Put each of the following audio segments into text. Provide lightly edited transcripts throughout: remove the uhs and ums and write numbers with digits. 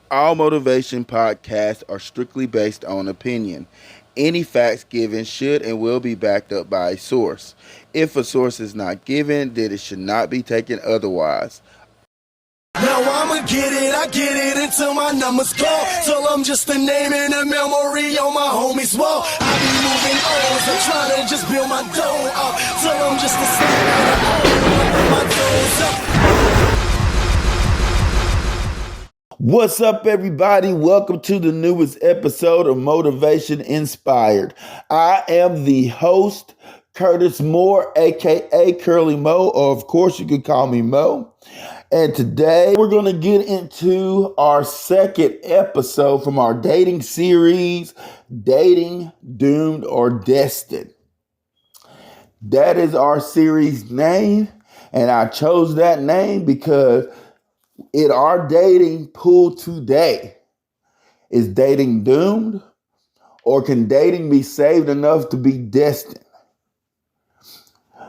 All motivation podcasts are strictly based on opinion. Any facts given should and will be backed up by a source. If a source is not given, then it should not be taken otherwise. Now I'ma I get it until my numbers call. Till I'm just a name and a memory on my homies' wall. I be moving O's, I'm trying to just build my dough up. Till I'm just a snap my dough up. What's up, everybody? Welcome to the newest episode of Motivation Inspired. I am the host, Curtis Moore, aka Curly Mo, or of course you can call me Mo. And today we're going to get into our second episode from our dating series, Dating, Doomed, or Destined. That is our series name, and I chose that name because in our dating pool today, is dating doomed, or can dating be saved enough to be destined?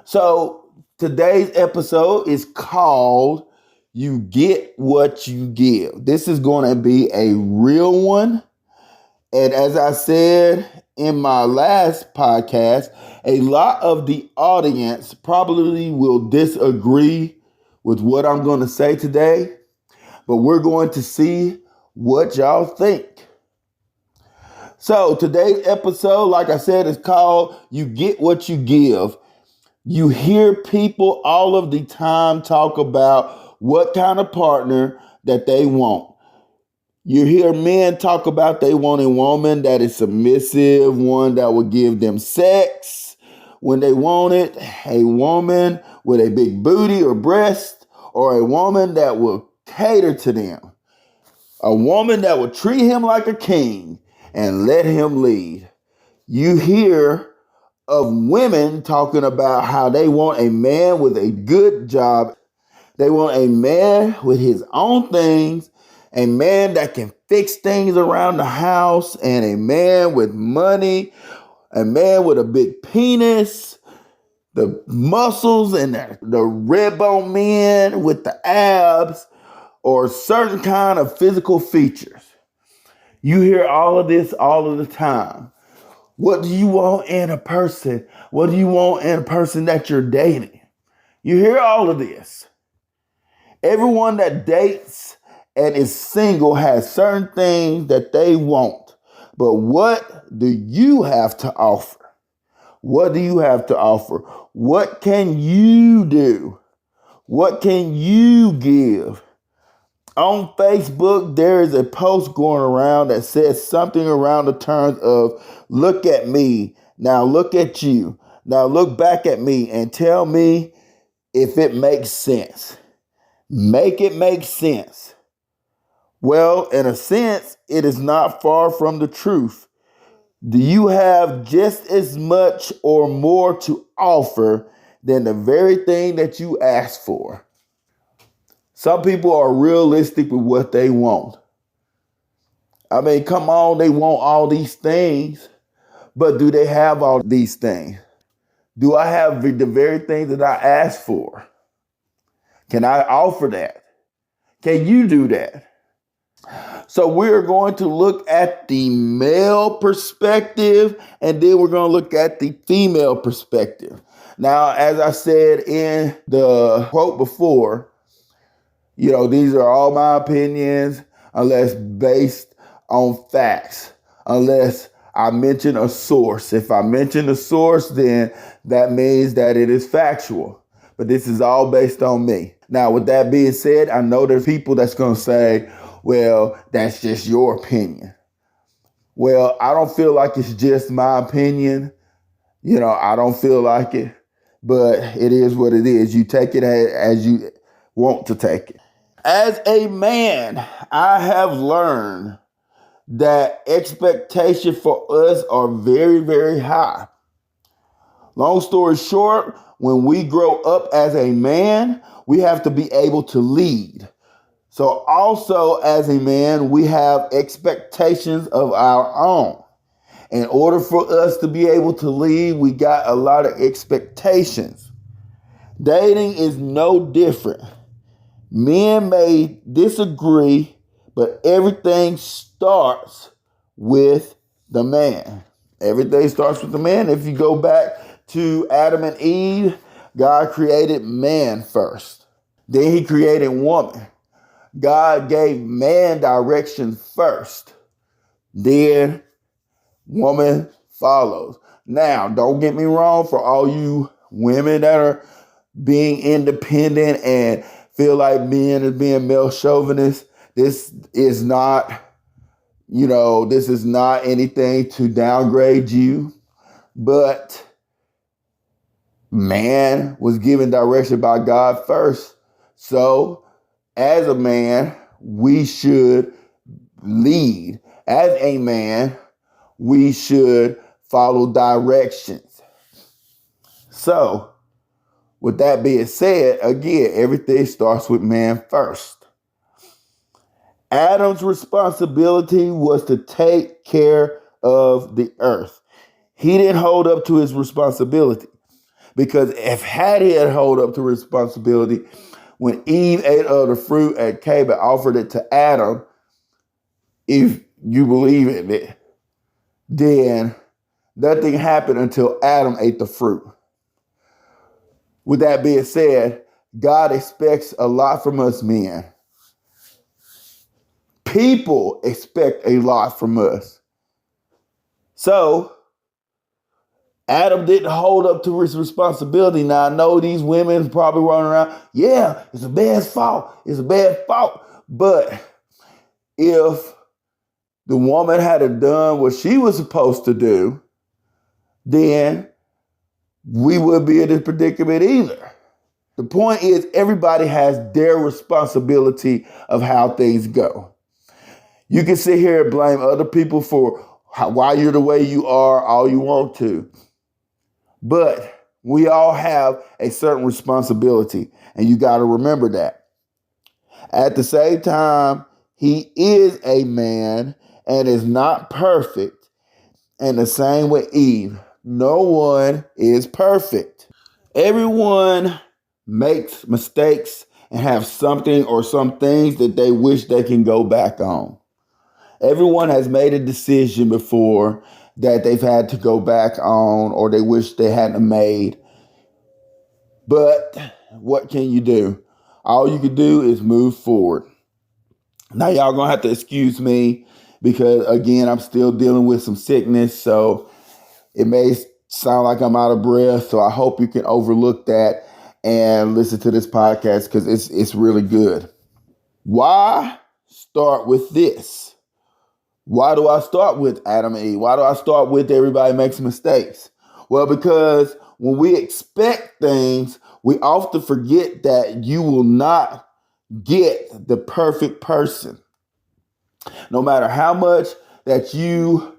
So today's episode is called You Get What You Give. This is going to be a real one. And as I said in my last podcast, a lot of the audience probably will disagree with what I'm going to say today, but we're going to see what y'all think. So today's episode, like I said, is called You Get What You Give. You hear people all of the time talk about what kind of partner that they want. You hear men talk about they want a woman that is submissive, one that will give them sex when they want it, a woman with a big booty or breast, or a woman that will cater to them, a woman that will treat him like a king and let him lead. You hear of women talking about how they want a man with a good job. They want a man with his own things, a man that can fix things around the house, and a man with money, a man with a big penis, the muscles and the red bone men with the abs, or certain kind of physical features. You hear all of this all of the time. What do you want in a person? What do you want in a person that you're dating? You hear all of this. Everyone that dates and is single has certain things that they want. But what do you have to offer? What do you have to offer? What can you do? What can you give? On Facebook, there is a post going around that says something around the terms of, look at me, now look at you, now look back at me and tell me if it makes sense. Make it make sense. Well, in a sense, it is not far from the truth. Do you have just as much or more to offer than the very thing that you asked for? Some people are realistic with what they want. I mean, come on, they want all these things, but do they have all these things? Do I have the very thing that I asked for? Can I offer that? Can you do that? So we're going to look at the male perspective, and then we're going to look at the female perspective. Now, as I said in the quote before, these are all my opinions unless based on facts, unless I mention a source. If I mention a source, then that means that it is factual. But this is all based on me. Now, with that being said, I know there's people that's going to say, well, that's just your opinion. Well, I don't feel like it's just my opinion. I don't feel like it, but it is what it is. You take it as you want to take it. As a man, I have learned that expectations for us are very, very high. Long story short, when we grow up as a man, we have to be able to lead. So also as a man, we have expectations of our own. In order for us to be able to lead, we got a lot of expectations. Dating is no different. Men may disagree, But everything starts with the man. Everything starts with the man. If you go back to Adam and Eve, God created man first. Then he created woman. God gave man direction first. Then woman follows. Now, don't get me wrong, for all you women that are being independent and feel like men is being male chauvinist, this is not, this is not anything to downgrade you. But man was given direction by God first. So as a man, we should lead. As a man, we should follow directions. So, with that being said, again, everything starts with man first. Adam's responsibility was to take care of the earth. He didn't hold up to his responsibility, because had he had hold up to responsibility, when Eve ate of the fruit and came and offered it to Adam, if you believe in it, then nothing happened until Adam ate the fruit. With that being said, God expects a lot from us men. People expect a lot from us. So, Adam didn't hold up to his responsibility. Now, I know these women probably running around, yeah, it's a man's fault. It's a bad fault. But if the woman had done what she was supposed to do, then we wouldn't be in this predicament either. The point is, everybody has their responsibility of how things go. You can sit here and blame other people for why you're the way you are all you want to. But we all have a certain responsibility, and you got to remember that. At the same time, he is a man and is not perfect. And the same with Eve. No one is perfect. Everyone makes mistakes and have something or some things that they wish they can go back on. Everyone has made a decision before that they've had to go back on, or they wish they hadn't made. But what can you do? All you can do is move forward. Now, y'all gonna have to excuse me because, again, I'm still dealing with some sickness, so it may sound like I'm out of breath. So I hope you can overlook that and listen to this podcast, because it's really good. Why start with this? Why do I start with Adam and Eve? Why do I start with everybody makes mistakes? Well, because when we expect things, we often forget that you will not get the perfect person. No matter how much that you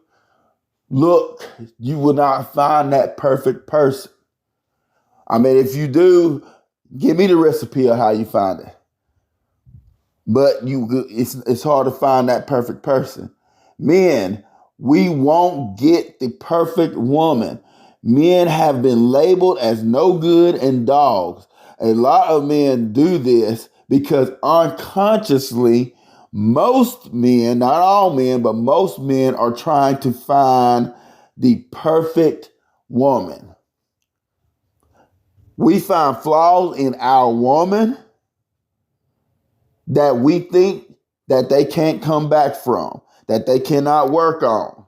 look, you will not find that perfect person. I mean, if you do, give me the recipe of how you find it. But it's hard to find that perfect person. Men, we won't get the perfect woman. Men have been labeled as no good and dogs. A lot of men do this because unconsciously, most men, not all men, but most men are trying to find the perfect woman. We find flaws in our woman that we think that they can't come back from, that they cannot work on.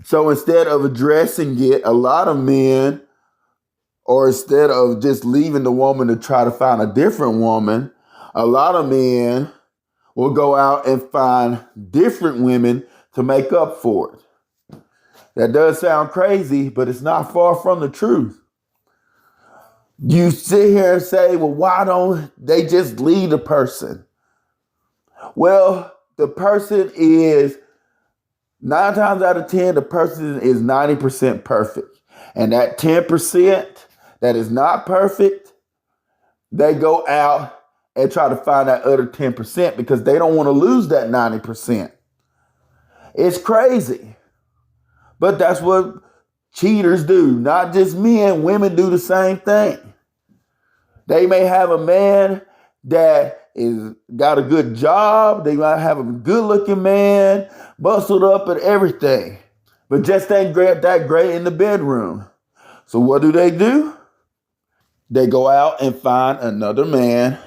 So instead of addressing it, a lot of men, or instead of just leaving the woman to try to find a different woman, a lot of men will go out and find different women to make up for it. That does sound crazy, but it's not far from the truth. You sit here and say, well, why don't they just leave the person? Well, the person is 9 times out of 10, the person is 90% perfect. And that 10% that is not perfect, they go out and try to find that other 10% because they don't want to lose that 90%. It's crazy. But that's what cheaters do. Not just men, women do the same thing. They may have a man that is got a good job. They might have a good looking man, bustled up and everything, but just ain't that great in the bedroom. So what do? They go out and find another man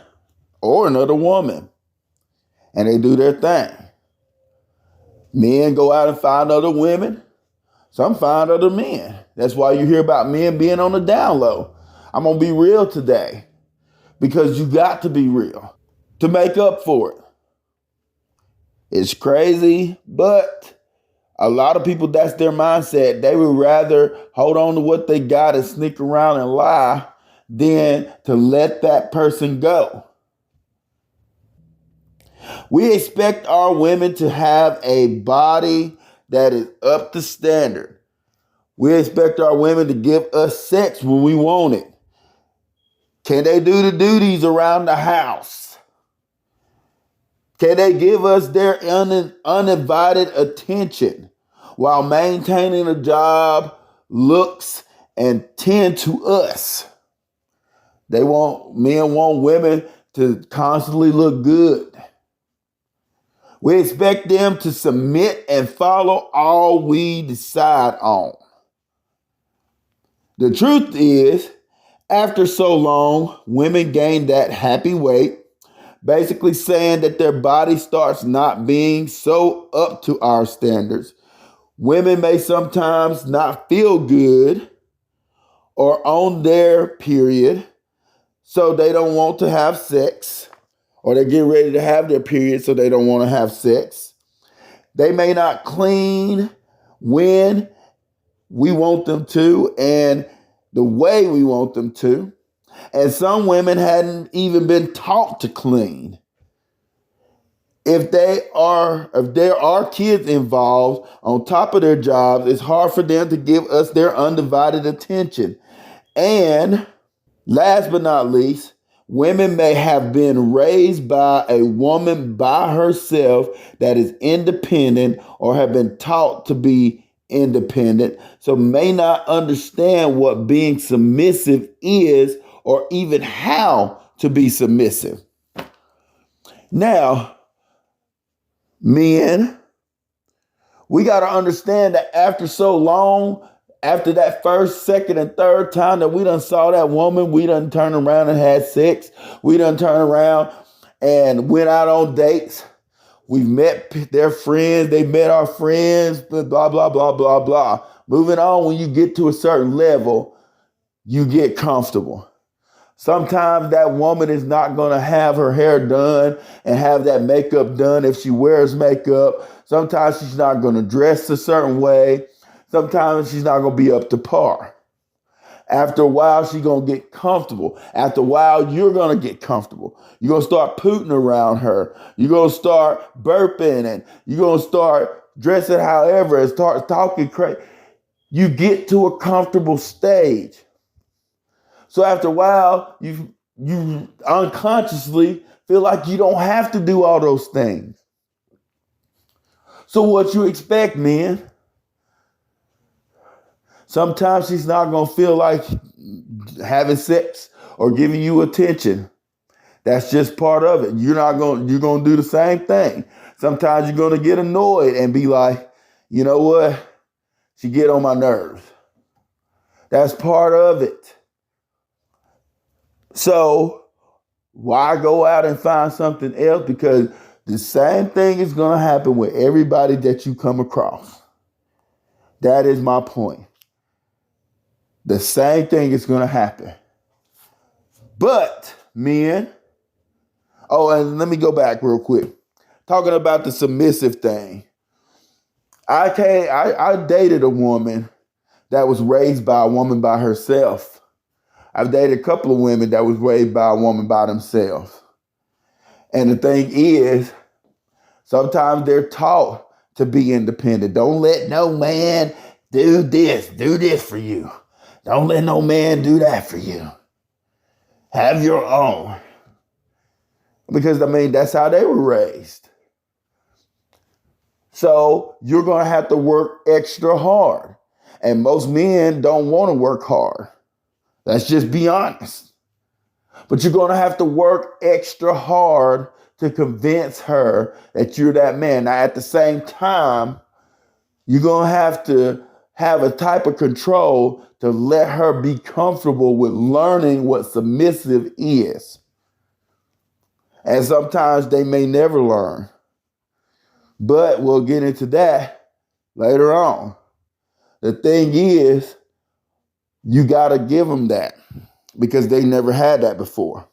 or another woman, and they do their thing. Men go out and find other women. Some find other men. That's why you hear about men being on the down low. I'm going to be real today because you got to be real to make up for it. It's crazy, but a lot of people, that's their mindset. They would rather hold on to what they got and sneak around and lie than to let that person go. We expect our women to have a body that is up to standard. We expect our women to give us sex when we want it. Can they do the duties around the house? Can they give us their uninvited attention while maintaining a job, looks, and tend to us? Men want women to constantly look good. We expect them to submit and follow all we decide on. The truth is, after so long, women gain that happy weight, basically saying that their body starts not being so up to our standards. Women may sometimes not feel good or on their period, so they don't want to have sex, or they get ready to have their period, so they don't want to have sex. They may not clean when we want them to and the way we want them to. And some women hadn't even been taught to clean. If there are kids involved on top of their jobs, it's hard for them to give us their undivided attention. And last but not least, women may have been raised by a woman by herself that is independent or have been taught to be independent, so may not understand what being submissive is or even how to be submissive. Now, men, we got to understand that after so long, after that first, second, and third time that we done saw that woman, we done turned around and had sex. We done turned around and went out on dates. We've met their friends. They met our friends, blah, blah, blah, blah, blah. Moving on, when you get to a certain level, you get comfortable. Sometimes that woman is not going to have her hair done and have that makeup done if she wears makeup. Sometimes she's not going to dress a certain way. Sometimes she's not going to be up to par. After a while, she's going to get comfortable. After a while, you're going to get comfortable. You're going to start pooting around her. You're going to start burping and you're going to start dressing however and start talking crazy. You get to a comfortable stage. So after a while, you unconsciously feel like you don't have to do all those things. So what you expect, men? Sometimes she's not going to feel like having sex or giving you attention. That's just part of it. You're going to do the same thing. Sometimes you're going to get annoyed and be like, you know what? She get on my nerves. That's part of it. So why go out and find something else? Because the same thing is going to happen with everybody that you come across. That is my point. The same thing is going to happen. But, men, and let me go back real quick. Talking about the submissive thing. I dated a woman that was raised by a woman by herself. I've dated a couple of women that was raised by a woman by themselves. And the thing is, sometimes they're taught to be independent. Don't let no man do this for you. Don't let no man do that for you. Have your own. Because, that's how they were raised. So you're going to have to work extra hard. And most men don't want to work hard. Let's just be honest. But you're going to have to work extra hard to convince her that you're that man. Now, at the same time, you're going to have a type of control to let her be comfortable with learning what submissive is. And sometimes they may never learn. But we'll get into that later on. The thing is, you got to give them that because they never had that before.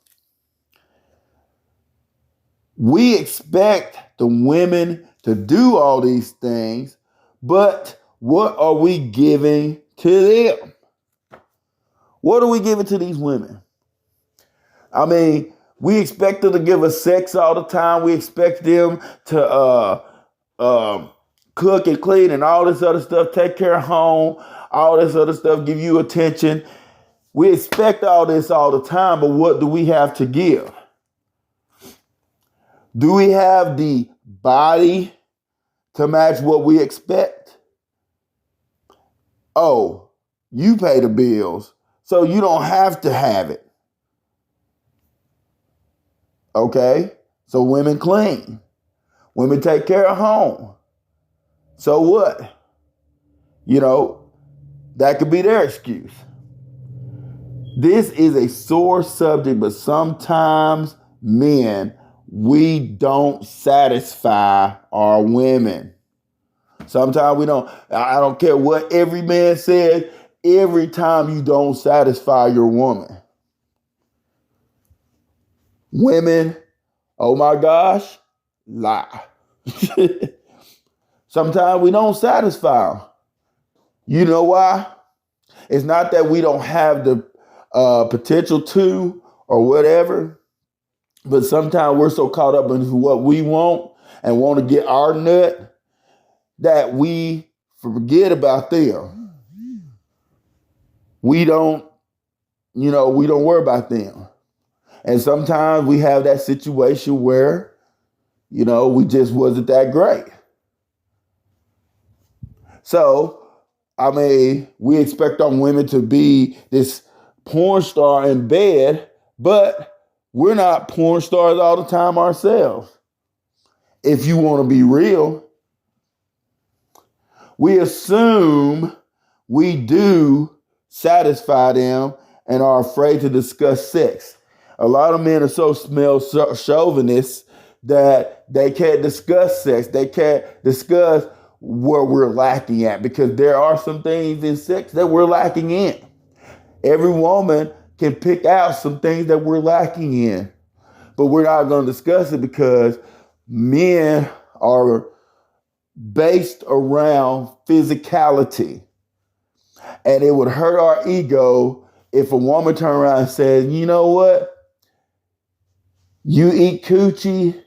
We expect the women to do all these things, but what are we giving to them? What are we giving to these women? I mean, we expect them to give us sex all the time. We expect them to cook and clean and all this other stuff, take care of home, all this other stuff, give you attention. We expect all this all the time, but what do we have to give? Do we have the body to match what we expect? Oh, you pay the bills, so you don't have to have it. Okay? So women clean. Women take care of home. So what? That could be their excuse. This is a sore subject, but sometimes men, we don't satisfy our women. Sometimes we don't. I don't care what every man says. Every time you don't satisfy your woman. Women, oh my gosh, lie. Sometimes we don't satisfy them. You know why? It's not that we don't have the potential to or whatever, but sometimes we're so caught up in what we want and want to get our nut that we forget about them. We don't worry about them. And sometimes we have that situation where, we just wasn't that great. So, we expect our women to be this porn star in bed, but we're not porn stars all the time ourselves. If you want to be real, we assume we do satisfy them and are afraid to discuss sex. A lot of men are so chauvinists that they can't discuss sex. They can't discuss where we're lacking at because there are some things in sex that we're lacking in. Every woman can pick out some things that we're lacking in, but we're not going to discuss it because men are based around physicality. And it would hurt our ego if a woman turned around and said, you know what? You eat coochie,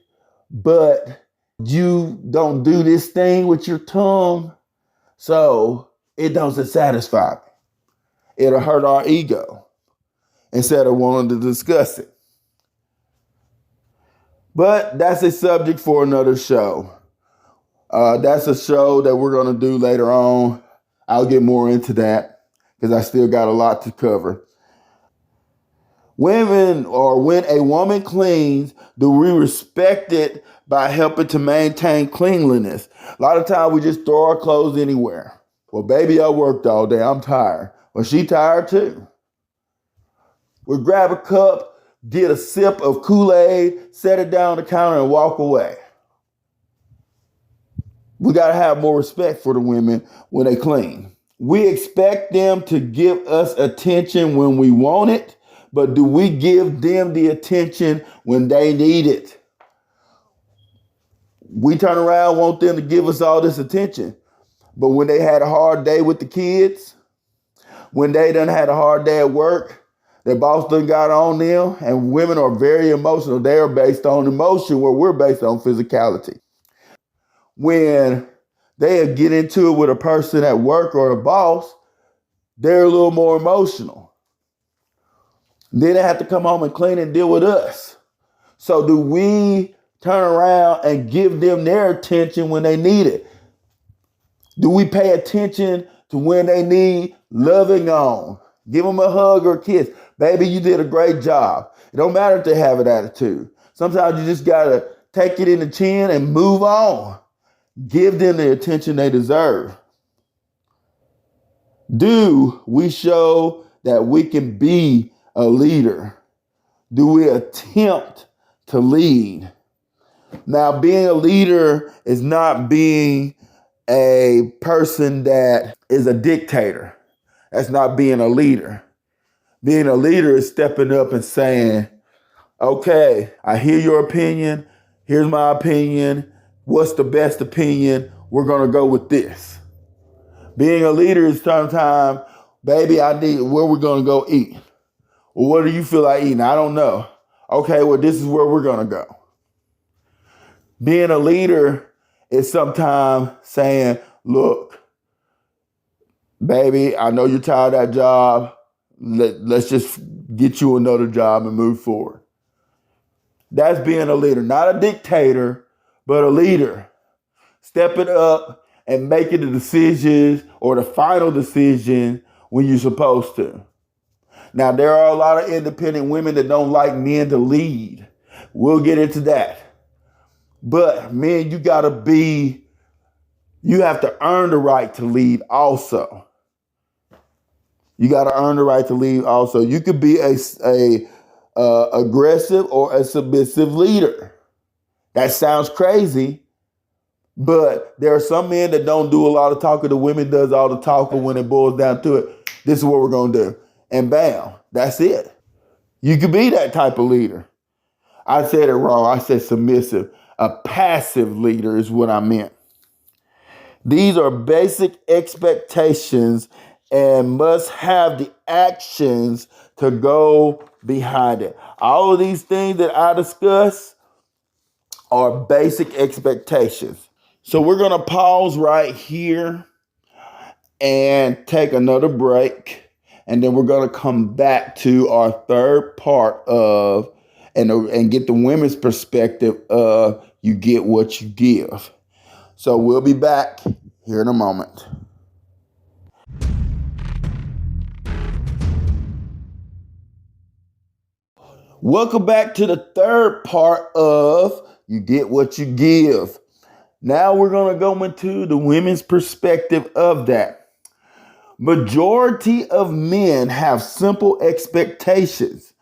but you don't do this thing with your tongue, so it doesn't satisfy me. It'll hurt our ego instead of wanting to discuss it. But that's a subject for another show. That's a show that we're going to do later on. I'll get more into that because I still got a lot to cover. When a woman cleans, do we respect it by helping to maintain cleanliness? A lot of times we just throw our clothes anywhere. Well, baby, I worked all day. I'm tired. Well, she tired too. We grab a cup, get a sip of Kool-Aid, set it down on the counter and walk away. We got to have more respect for the women when they clean. We expect them to give us attention when we want it, but do we give them the attention when they need it? We turn around, want them to give us all this attention, but when they had a hard day with the kids, when they done had a hard day at work, their boss done got on them, and women are very emotional. They are based on emotion where we're based on physicality. When they get into it with a person at work or a boss, they're a little more emotional. Then they have to come home and clean and deal with us. So do we turn around and give them their attention when they need it? Do we pay attention to when they need loving on? Give them a hug or a kiss. Baby, you did a great job. It don't matter if they have an attitude. Sometimes you just gotta take it in the chin and move on. Give them the attention they deserve. Do we show that we can be a leader? Do we attempt to lead? Now, being a leader is not being a person that is a dictator. That's not being a leader. Being a leader is stepping up and saying, okay, I hear your opinion. Here's my opinion. What's the best opinion? We're going to go with this. Being a leader is sometimes, baby, where we're going to go eat. Well, what do you feel like eating? I don't know. Okay, well, this is where we're going to go. Being a leader is sometimes saying, look, baby, I know you're tired of that job. Let's just get you another job and move forward. That's being a leader, not a dictator, but a leader. Stepping up and making the decisions or the final decision when you're supposed to. Now, there are a lot of independent women that don't like men to lead. We'll get into that. But men, you have to earn the right to lead also. You got to earn the right to lead also. You could be a aggressive or a submissive leader. That sounds crazy, but there are some men that don't do a lot of talking. The women does all the talking. When it boils down to it, this is what we're going to do. And bam, that's it. You could be that type of leader. I said it wrong. I said submissive. A passive leader is what I meant. These are basic expectations and must have the actions to go behind it. All of these things that I discuss are basic expectations. So we're going to pause right here and take another break. And then we're going to come back to our third part of and get the women's perspective of you get what you give. So we'll be back here in a moment. Welcome back to the third part of you get what you give. Now we're going to go into the women's perspective of that. Majority of men have simple expectations.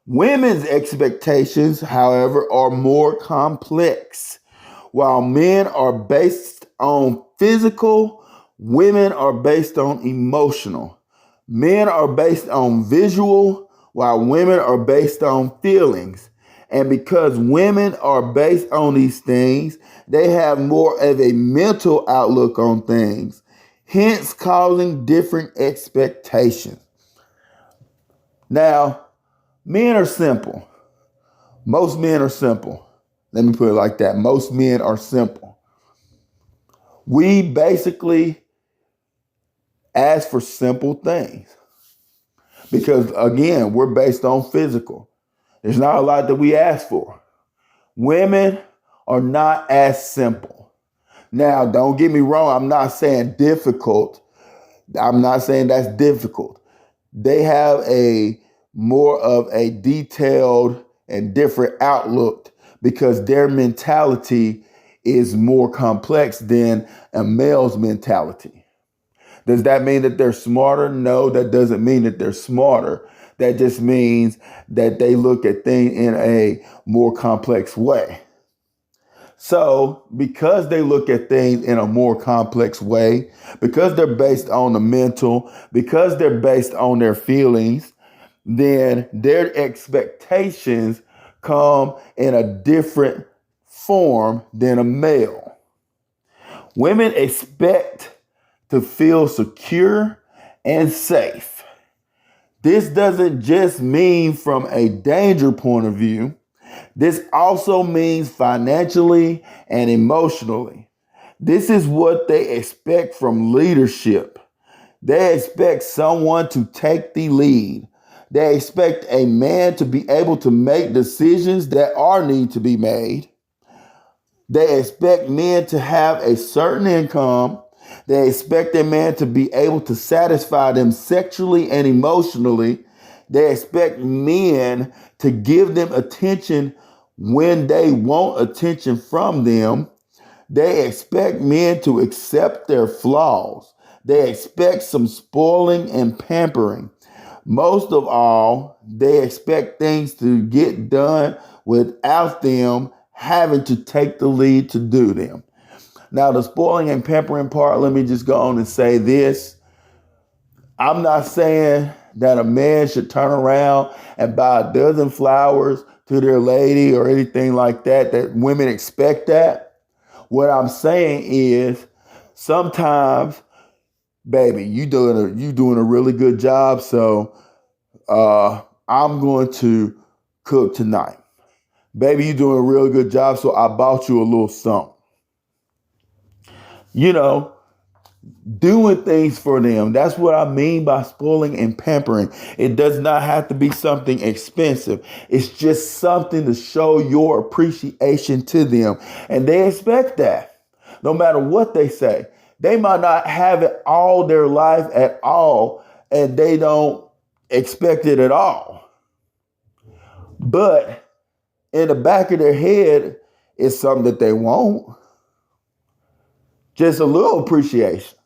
Women's expectations, however, are more complex. While men are based on physical, women are based on emotional. Men are based on visual, while women are based on feelings. And because women are based on these things, they have more of a mental outlook on things, hence causing different expectations. Now, men are simple. Most men are simple. Let me put it like that. Most men are simple. We basically ask for simple things because, again, we're based on physical. There's not a lot that we ask for. Women are not as simple. Now, don't get me wrong. I'm not saying difficult. I'm not saying that's difficult. They have a more of a detailed and different outlook because their mentality is more complex than a male's mentality. Does that mean that they're smarter? No, that doesn't mean that they're smarter. That just means that they look at things in a more complex way. So because they look at things in a more complex way, because they're based on the mental, because they're based on their feelings, then their expectations come in a different form than a male. Women expect to feel secure and safe. This doesn't just mean from a danger point of view. This also means financially and emotionally. This is what they expect from leadership. They expect someone to take the lead. They expect a man to be able to make decisions that are need to be made. They expect men to have a certain income. They expect a man to be able to satisfy them sexually and emotionally. They expect men to give them attention when they want attention from them. They expect men to accept their flaws. They expect some spoiling and pampering. Most of all, they expect things to get done without them having to take the lead to do them. Now, the spoiling and pampering part, let me just go on and say this. I'm not saying that a man should turn around and buy a dozen flowers to their lady or anything like that, that women expect that. What I'm saying is sometimes, baby, you doing a really good job, so I'm going to cook tonight. Baby, you doing a real good job, so I bought you a little something. You know, doing things for them. That's what I mean by spoiling and pampering. It does not have to be something expensive. It's just something to show your appreciation to them. And they expect that no matter what they say. They might not have it all their life at all, and they don't expect it at all. But in the back of their head, it's something that they want. Just a little appreciation.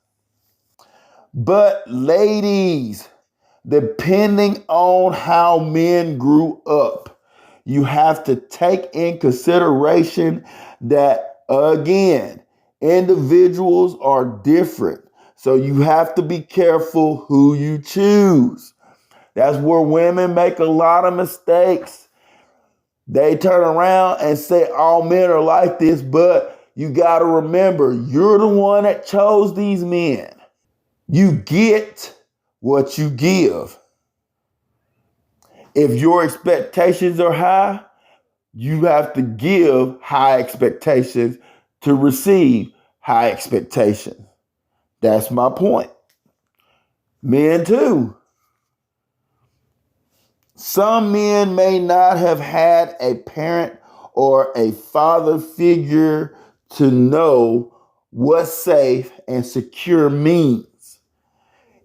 But ladies, depending on how men grew up, you have to take in consideration that, again, individuals are different. So you have to be careful who you choose. That's where women make a lot of mistakes. They turn around and say all men are like this, but you got to remember, you're the one that chose these men. You get what you give. If your expectations are high, you have to give high expectations to receive high expectations. That's my point. Men too. Some men may not have had a parent or a father figure to know what safe and secure means.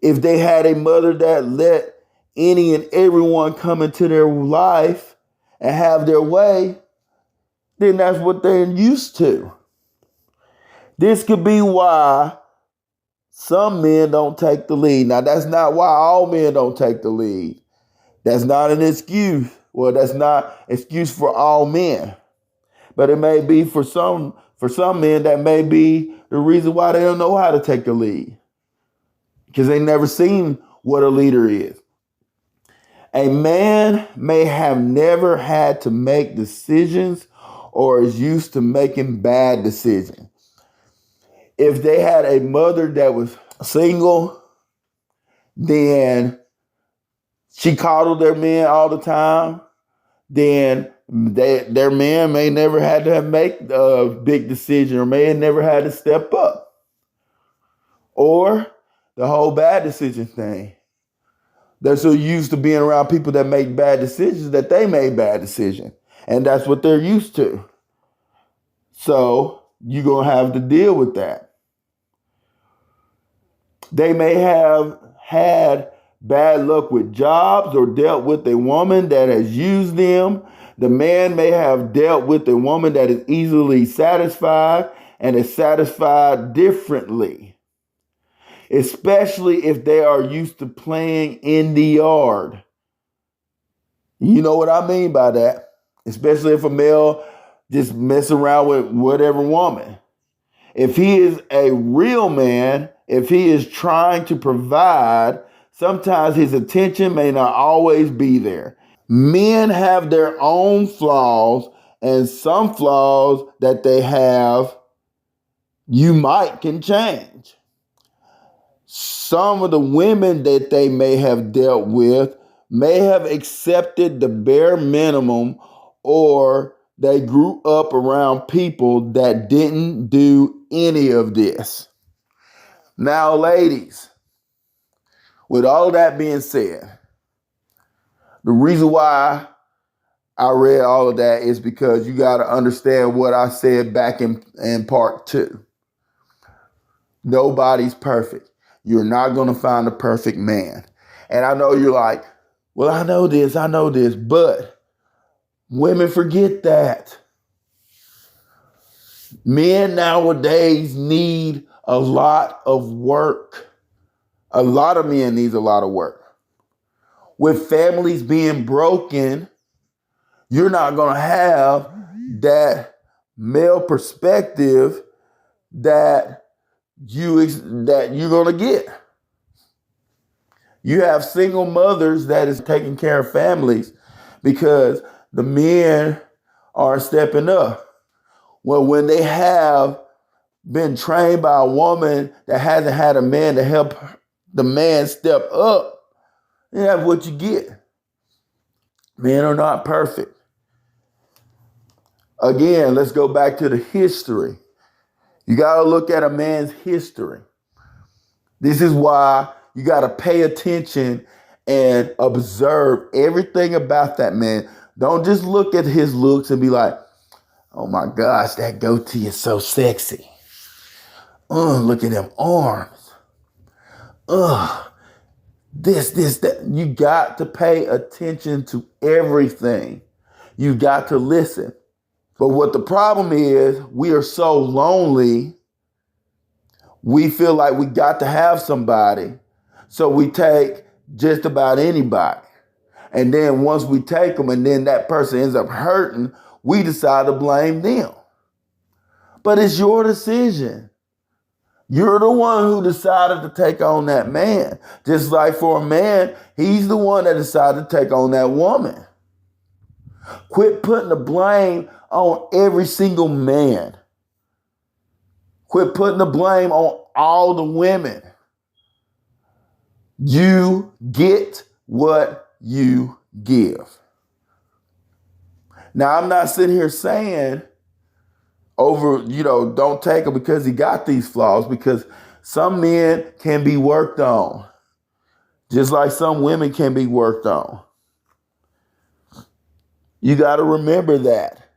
If they had a mother that let any and everyone come into their life and have their way, then that's what they're used to. This could be why some men don't take the lead. Now, that's not why all men don't take the lead. That's not an excuse. Well, that's not an excuse for all men. But it may be for some men, that may be the reason why they don't know how to take the lead. Because they never seen what a leader is. A man may have never had to make decisions or is used to making bad decisions. If they had a mother that was single, then she coddled their men all the time, then their man may never had to make a big decision or may have never had to step up. Or the whole bad decision thing. They're so used to being around people that make bad decisions that they made bad decisions. And that's what they're used to. So you're going to have to deal with that. They may have had bad luck with jobs or dealt with a woman that has used them. The man may have dealt with a woman that is easily satisfied and is satisfied differently, especially if they are used to playing in the yard. You know what I mean by that? Especially if a male just mess around with whatever woman. If he is a real man, if he is trying to provide, sometimes his attention may not always be there. Men have their own flaws, and some flaws that they have, you might can change. Some of the women that they may have dealt with may have accepted the bare minimum, or they grew up around people that didn't do any of this. Now, ladies, with all that being said, the reason why I read all of that is because you got to understand what I said back in part 2. Nobody's perfect. You're not going to find a perfect man. And I know you're like, Well, I know this, but women forget that. Men nowadays need a lot of work. A lot of men needs a lot of work. With families being broken, you're not going to have that male perspective that you're going to get. You have single mothers that is taking care of families because the men are stepping up. Well, when they have been trained by a woman that hasn't had a man to help the man step up, that's what you get. Men are not perfect. Again, let's go back to the history. You got to look at a man's history. This is why you got to pay attention and observe everything about that man. Don't just look at his looks and be like, oh my gosh, that goatee is so sexy. Look at them arms. This, that. You got to pay attention to everything. You got to listen. But what the problem is, we are so lonely, we feel like we got to have somebody. So we take just about anybody. And then once we take them and then that person ends up hurting, we decide to blame them. But it's your decision. You're the one who decided to take on that man. Just like for a man, he's the one that decided to take on that woman. Quit putting the blame on every single man. Quit putting the blame on all the women. You get what you give. Now, I'm not sitting here saying don't take him because he got these flaws, because some men can be worked on, just like some women can be worked on. You got to remember that.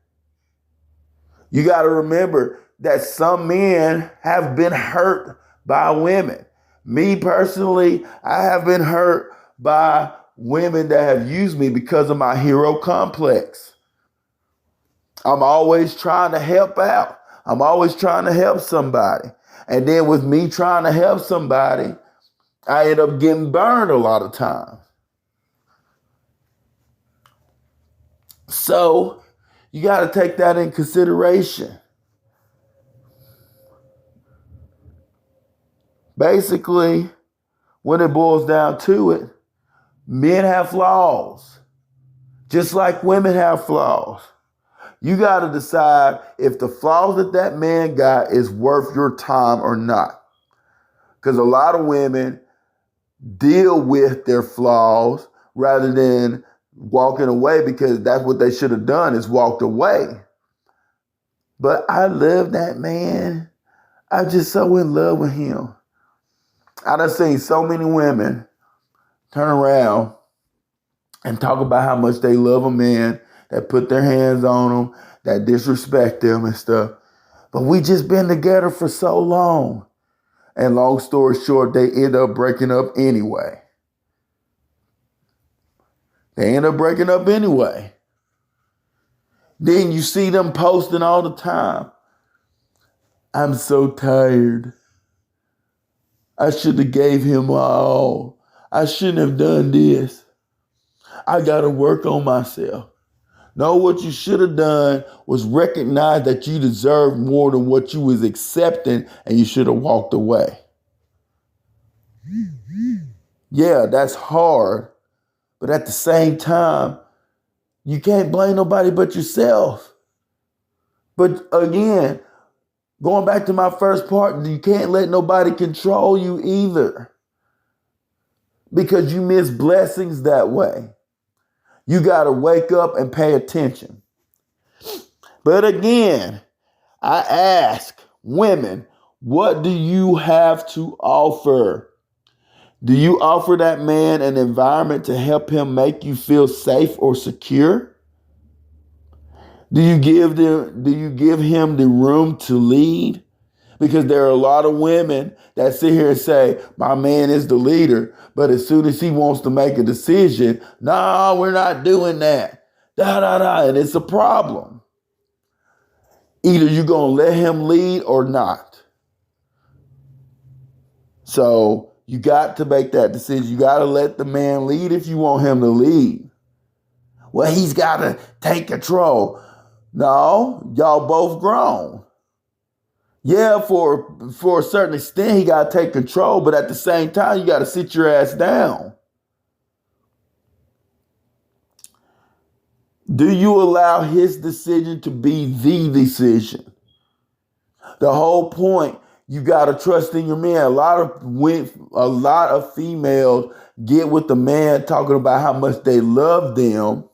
You got to remember that some men have been hurt by women. Me personally, I have been hurt by women that have used me because of my hero complex. I'm always trying to help out. I'm always trying to help somebody. And then with me trying to help somebody, I end up getting burned a lot of times. So you got to take that in consideration. Basically, when it boils down to it, men have flaws, just like women have flaws. You got to decide if the flaws that man got is worth your time or not. Because a lot of women deal with their flaws rather than walking away, because that's what they should have done, is walked away. But I love that man. I'm just so in love with him. I done seen so many women turn around and talk about how much they love a man that put their hands on them, that disrespect them and stuff. But we just been together for so long. And long story short, they end up breaking up anyway. Then you see them posting all the time. I'm so tired. I should have gave him my all. I shouldn't have done this. I got to work on myself. No, what you should have done was recognize that you deserve more than what you was accepting, and you should have walked away. Yeah, that's hard. But at the same time, you can't blame nobody but yourself. But again, going back to my first part, you can't let nobody control you either, because you miss blessings that way. You got to wake up and pay attention. But again, I ask women, what do you have to offer? Do you offer that man an environment to help him make you feel safe or secure? Do you give him the room to lead? Because there are a lot of women that sit here and say, my man is the leader. But as soon as he wants to make a decision, no, we're not doing that. Da, da, da. And it's a problem. Either you're going to let him lead or not. So you got to make that decision. You got to let the man lead if you want him to lead. Well, he's got to take control. No, y'all both grown. Yeah, for a certain extent, he got to take control, but at the same time, you got to sit your ass down. Do you allow his decision to be the decision? The whole point, you got to trust in your man. A lot of females get with the man talking about how much they love them,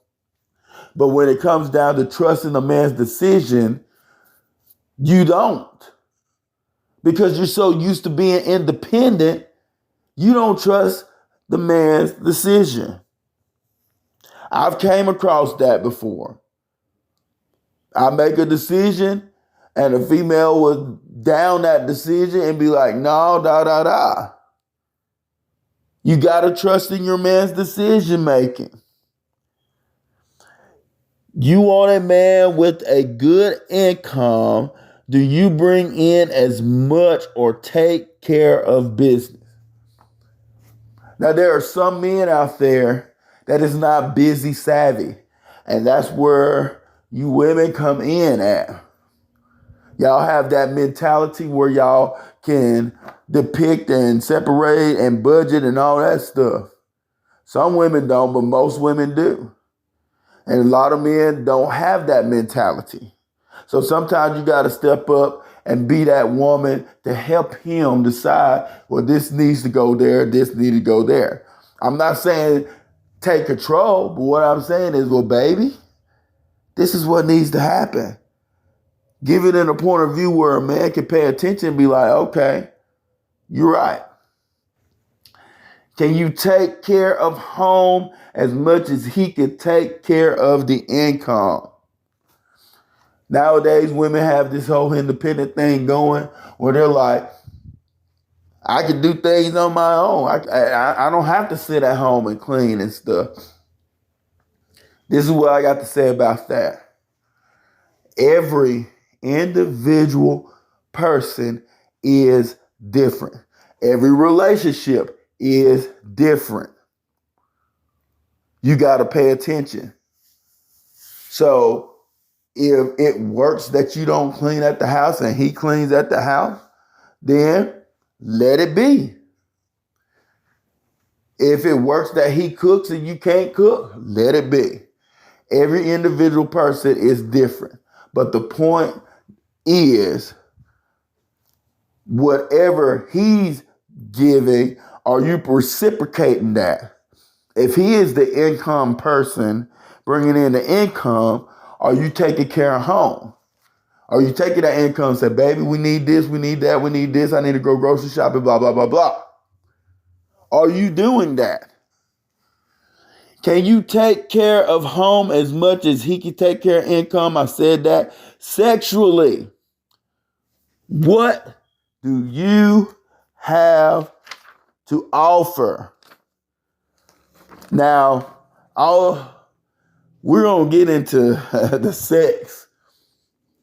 but when it comes down to trusting the man's decision, you don't. Because you're so used to being independent, you don't trust the man's decision. I've came across that before. I make a decision and a female would down that decision and be like, no, da, da, da. You got to trust in your man's decision making. You want a man with a good income. Do you bring in as much or take care of business? Now, there are some men out there that is not busy savvy. And that's where you women come in at. Y'all have that mentality where y'all can depict and separate and budget and all that stuff. Some women don't, but most women do. And a lot of men don't have that mentality. So sometimes you got to step up and be that woman to help him decide, well, this needs to go there, this needs to go there. I'm not saying take control, but what I'm saying is, well, baby, this is what needs to happen. Give it in a point of view where a man can pay attention and be like, okay, you're right. Can you take care of home as much as he can take care of the income? Nowadays, women have this whole independent thing going where they're like, I can do things on my own. I don't have to sit at home and clean and stuff. This is what I got to say about that. Every individual person is different. Every relationship is different. You got to pay attention. So if it works that you don't clean at the house and he cleans at the house, then let it be. If it works that he cooks and you can't cook, let it be. Every individual person is different. But the point is, whatever he's giving, are you reciprocating that? If he is the income person bringing in the income, are you taking care of home? Are you taking that income and say, baby, we need this, we need that, we need this, I need to go grocery shopping, blah, blah, blah, blah. Are you doing that? Can you take care of home as much as he can take care of income? I said that. Sexually, what do you have to offer? Now, we're going to get into the sex.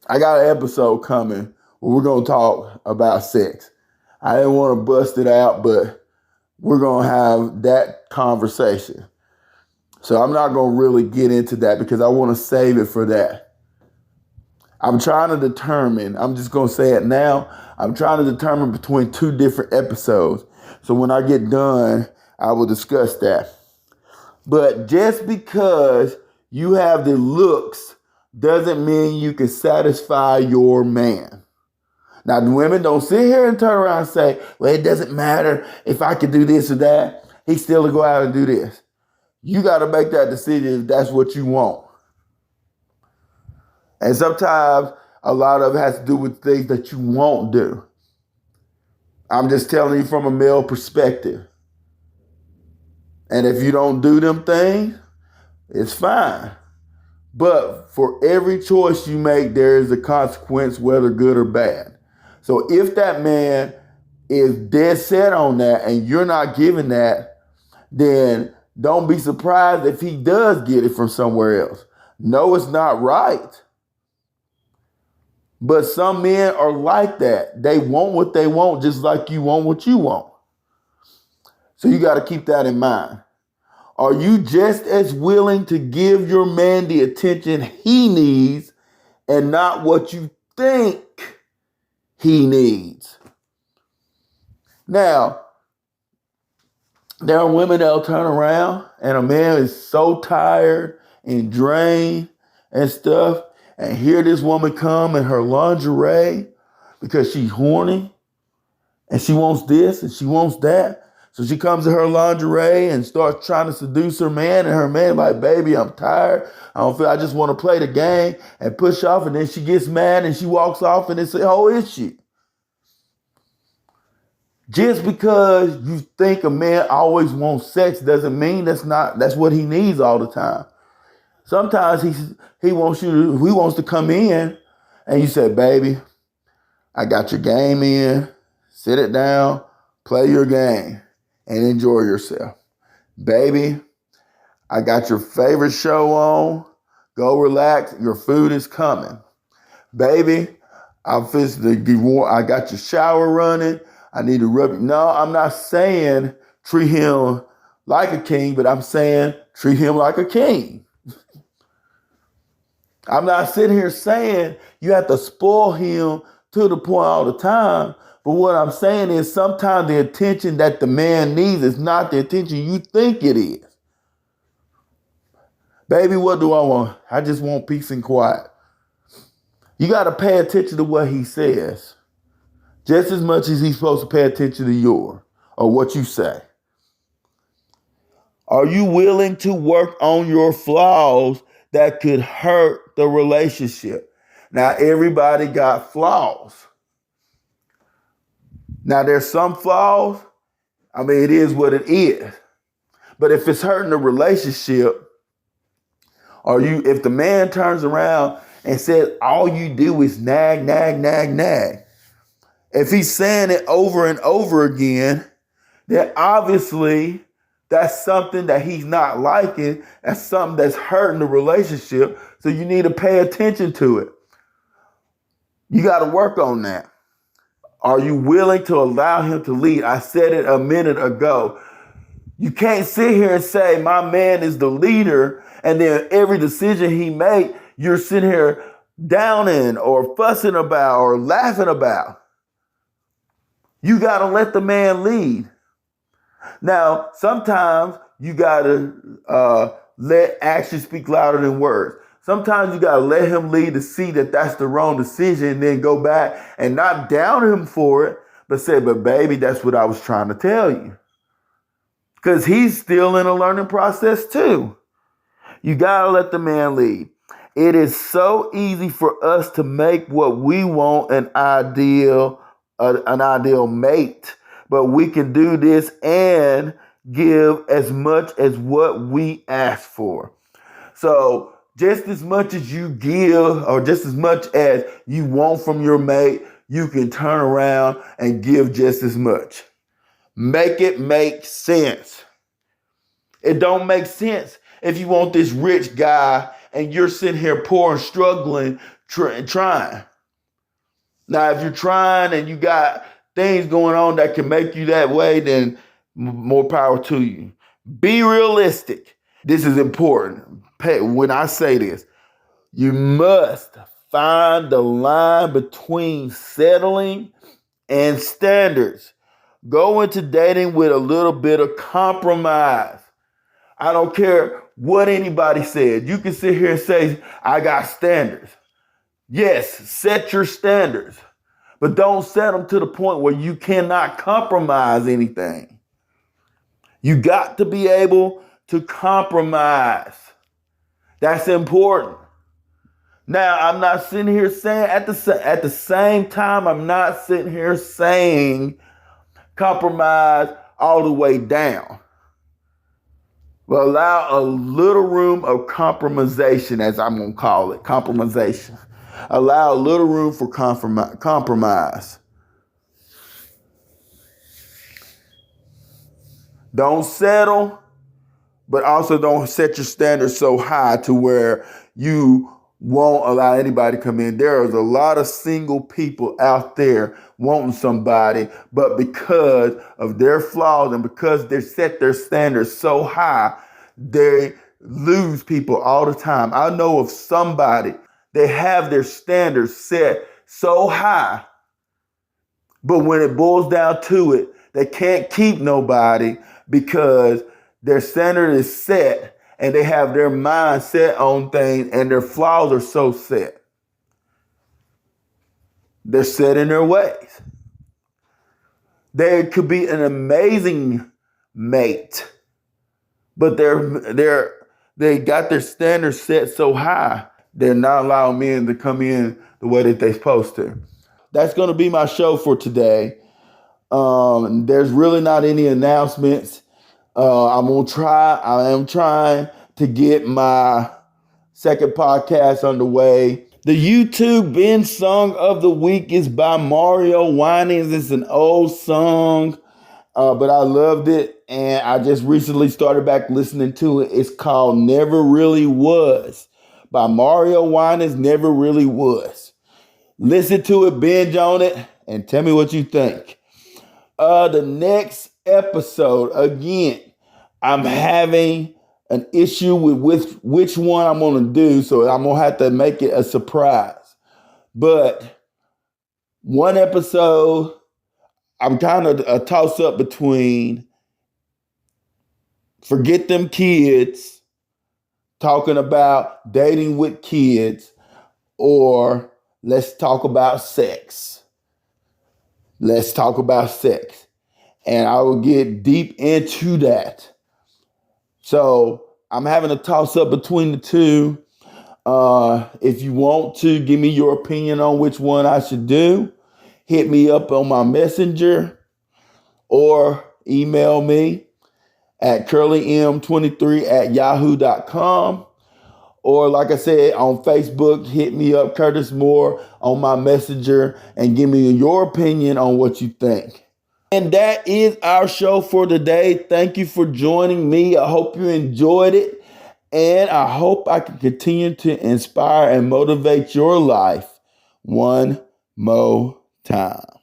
I got an episode coming where we're going to talk about sex. I didn't want to bust it out, but we're going to have that conversation. So I'm not going to really get into that because I want to save it for that. I'm trying to determine, I'm just going to say it now, I'm trying to determine between two different episodes. So when I get done, I will discuss that. But just because you have the looks doesn't mean you can satisfy your man. Now, the women don't sit here and turn around and say, well, it doesn't matter if I can do this or that. He still will go out and do this. You got to make that decision if that's what you want. And sometimes a lot of it has to do with things that you won't do. I'm just telling you from a male perspective. And if you don't do them things, it's fine. But for every choice you make, there is a consequence, whether good or bad. So if that man is dead set on that and you're not giving that, then don't be surprised if he does get it from somewhere else. No, it's not right. But some men are like that. They want what they want just like you want what you want. So you got to keep that in mind. Are you just as willing to give your man the attention he needs and not what you think he needs? Now, there are women that'll turn around and a man is so tired and drained and stuff, and hear this woman come in her lingerie because she's horny and she wants this and she wants that. So she comes in her lingerie and starts trying to seduce her man, and her man like, baby, I'm tired. I just want to play the game, and push off, and then she gets mad and she walks off, and it's a whole issue. Just because you think a man always wants sex doesn't mean that's what he needs all the time. Sometimes he wants to come in and you say, baby, I got your game in, sit it down, play your game, and enjoy yourself. Baby, I got your favorite show on, go relax, your food is coming. Baby, I got your shower running, I need to rub you. No, I'm not saying treat him like a king, but I'm saying treat him like a king. I'm not sitting here saying you have to spoil him to the point all the time. But what I'm saying is sometimes the attention that the man needs is not the attention you think it is. Baby, what do I want? I just want peace and quiet. You got to pay attention to what he says just as much as he's supposed to pay attention to your or what you say. Are you willing to work on your flaws that could hurt the relationship? Now, everybody got flaws. Now, there's some flaws. I mean, it is what it is. But if it's hurting the relationship, if the man turns around and says all you do is nag, nag, nag, nag, if he's saying it over and over again, then obviously that's something that he's not liking. That's something that's hurting the relationship. So you need to pay attention to it. You got to work on that. Are you willing to allow him to lead? I said it a minute ago. You can't sit here and say my man is the leader, and then every decision he makes, you're sitting here downing or fussing about or laughing about. You got to let the man lead. Now, sometimes you got to let actions speak louder than words. Sometimes you got to let him lead to see that that's the wrong decision, and then go back and not down him for it, but say, but baby, that's what I was trying to tell you. Because he's still in a learning process too. You got to let the man lead. It is so easy for us to make what we want an ideal mate. But we can do this and give as much as what we ask for. So just as much as you give, or just as much as you want from your mate, you can turn around and give just as much. Make it make sense. It don't make sense if you want this rich guy and you're sitting here poor and struggling, trying. Now, if you're trying and you got things going on that can make you that way, then more power to you. Be realistic. This is important. When I say this, you must find the line between settling and standards. Go into dating with a little bit of compromise. I don't care what anybody said. You can sit here and say, I got standards. Yes, set your standards. But don't set them to the point where you cannot compromise anything. You got to be able to compromise. That's important. Now, I'm not sitting here saying, at the same time, I'm not sitting here saying compromise all the way down. But allow a little room of compromisation, as I'm going to call it, compromisation. Allow a little room for compromise. Don't settle, but also don't set your standards so high to where you won't allow anybody to come in. There is a lot of single people out there wanting somebody, but because of their flaws and because they set their standards so high, they lose people all the time. I know of somebody, they have their standards set so high, but when it boils down to it, they can't keep nobody because their standard is set and they have their mind set on things and their flaws are so set. They're set in their ways. They could be an amazing mate, but they got their standards set so high, they're not allowing men to come in the way that they're supposed to. That's going to be my show for today. There's really not any announcements. I am trying to get my second podcast underway. The YouTube binge song of the week is by Mario Winans. It's an old song, but I loved it, and I just recently started back listening to it. It's called Never Really Was by Mario Winans. Never Really Was. Listen to it, binge on it, and tell me what you think. The next episode, again, I'm having an issue with which one I'm going to do, so I'm going to have to make it a surprise. But one episode, I'm kind of a toss-up between Forget Them Kids, talking about dating with kids, or Let's Talk About Sex. Let's talk about sex. And I will get deep into that. So I'm having a toss up between the two. If you want to give me your opinion on which one I should do, hit me up on my messenger or email me at curlym23@yahoo.com. Or like I said, on Facebook, hit me up, Curtis Moore, on my messenger and give me your opinion on what you think. And that is our show for today. Thank you for joining me. I hope you enjoyed it. And I hope I can continue to inspire and motivate your life one more time.